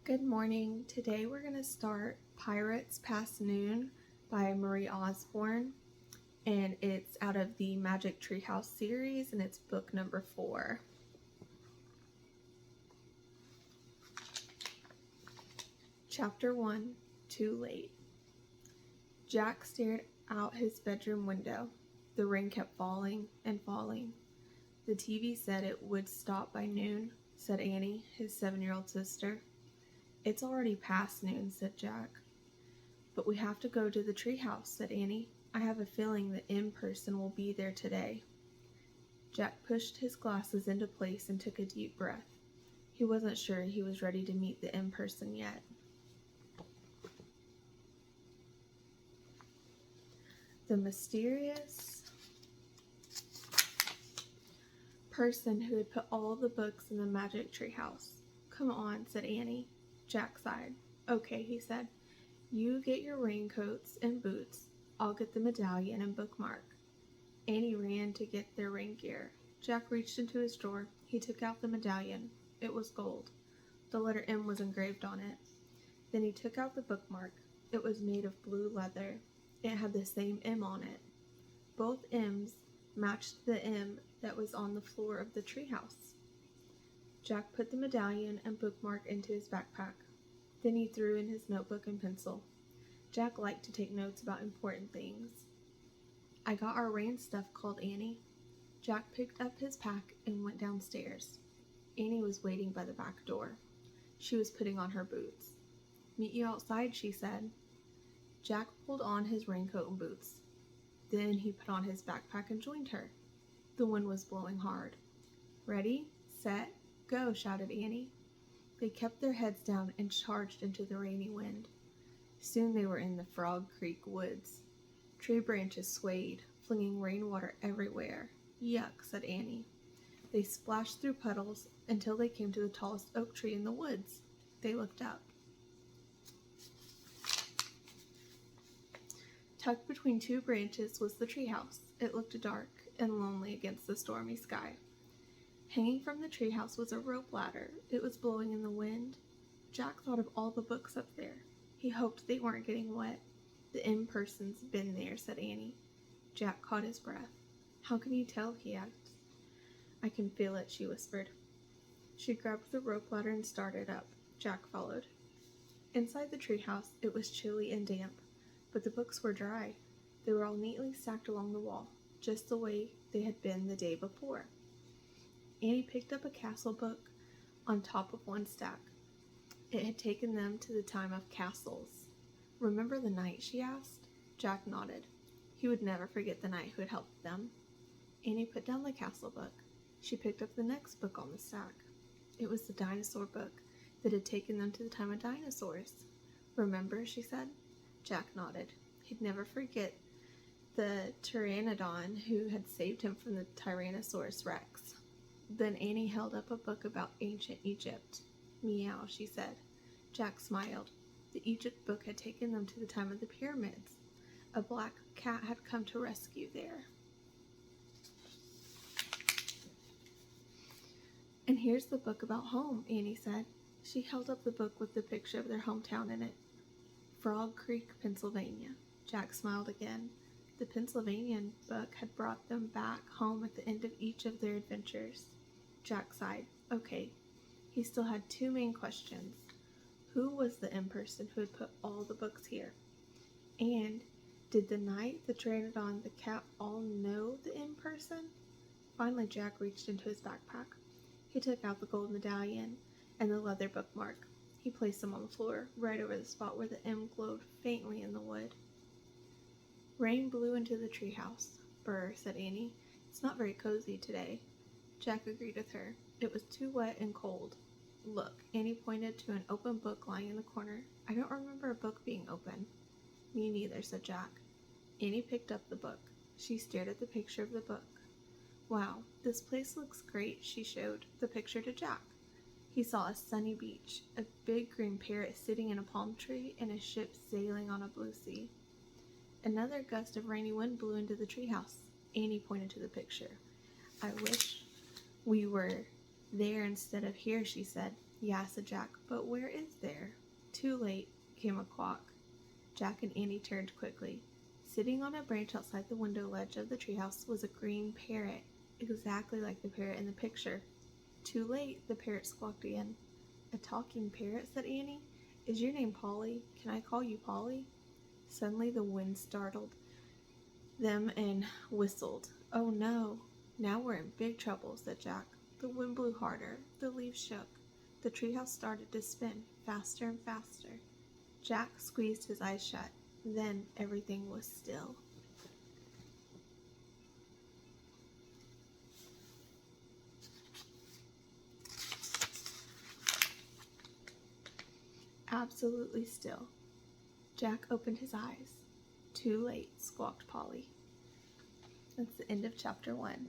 Good morning. Today we're going to start Pirates Past Noon by Marie Osborne, and it's out of the Magic Treehouse series, and it's book number 4. Chapter 1, Too Late. Jack stared out his bedroom window. The rain kept falling and falling. The TV said it would stop by noon, said Annie, his 7-year-old sister. It's already past noon, said Jack. But we have to go to the treehouse, said Annie. I have a feeling the M person will be there today. Jack pushed his glasses into place and took a deep breath. He wasn't sure he was ready to meet the M person yet. The mysterious person who had put all the books in the magic treehouse. Come on, said Annie. Jack sighed. Okay, he said. You get your raincoats and boots. I'll get the medallion and bookmark. Annie ran to get their rain gear. Jack reached into his drawer. He took out the medallion. It was gold. The letter M was engraved on it. Then he took out the bookmark. It was made of blue leather. It had the same M on it. Both M's matched the M that was on the floor of the treehouse. Jack put the medallion and bookmark into his backpack. Then he threw in his notebook and pencil. Jack liked to take notes about important things. I got our rain stuff, called Annie. Jack picked up his pack and went downstairs. Annie was waiting by the back door. She was putting on her boots. Meet you outside, she said. Jack pulled on his raincoat and boots. Then he put on his backpack and joined her. The wind was blowing hard. Ready, set, go, shouted Annie. They kept their heads down and charged into the rainy wind. Soon they were in the Frog Creek woods. Tree branches swayed, flinging rainwater everywhere. Yuck, said Annie. They splashed through puddles until they came to the tallest oak tree in the woods. They looked up. Tucked between 2 branches was the treehouse. It looked dark and lonely against the stormy sky. Hanging from the treehouse was a rope ladder. It was blowing in the wind. Jack thought of all the books up there. He hoped they weren't getting wet. The M person's been there, said Annie. Jack caught his breath. How can you tell? He asked. I can feel it, she whispered. She grabbed the rope ladder and started up. Jack followed. Inside the treehouse, it was chilly and damp, but the books were dry. They were all neatly stacked along the wall, just the way they had been the day before. Annie picked up a castle book on top of one stack. It had taken them to the time of castles. Remember the knight, she asked? Jack nodded. He would never forget the knight who had helped them. Annie put down the castle book. She picked up the next book on the stack. It was the dinosaur book that had taken them to the time of dinosaurs. Remember, she said. Jack nodded. He'd never forget the pteranodon who had saved him from the Tyrannosaurus Rex. Then Annie held up a book about ancient Egypt. Meow, she said. Jack smiled. The Egypt book had taken them to the time of the pyramids. A black cat had come to rescue there. And here's the book about home, Annie said. She held up the book with the picture of their hometown in it. Frog Creek, Pennsylvania. Jack smiled again. The Pennsylvanian book had brought them back home at the end of each of their adventures. Jack sighed. Okay. He still had 2 main questions. Who was the M person who had put all the books here? And did the knight, the pteranodon, the cat all know the M person? Finally, Jack reached into his backpack. He took out the gold medallion and the leather bookmark. He placed them on the floor, right over the spot where the M glowed faintly in the wood. Rain blew into the treehouse. Brr, said Annie. It's not very cozy today. Jack agreed with her. It was too wet and cold. Look, Annie pointed to an open book lying in the corner. I don't remember a book being open. Me neither, said Jack. Annie picked up the book. She stared at the picture of the book. Wow, this place looks great, she showed the picture to Jack. He saw a sunny beach, a big green parrot sitting in a palm tree, and a ship sailing on a blue sea. Another gust of rainy wind blew into the treehouse. Annie pointed to the picture. I wish we were there instead of here, she said. Yeah, said Jack, but where is there? Too late, came a quack. Jack and Annie turned quickly. Sitting on a branch outside the window ledge of the treehouse was a green parrot, exactly like the parrot in the picture. Too late, the parrot squawked again. A talking parrot, said Annie. Is your name Polly? Can I call you Polly? Suddenly the wind startled them and whistled. Oh no, now we're in big trouble, said Jack. The wind blew harder, the leaves shook. The treehouse started to spin, faster and faster. Jack squeezed his eyes shut. Then everything was still. Absolutely still. Jack opened his eyes. Too late, squawked Polly. That's the end of chapter 1.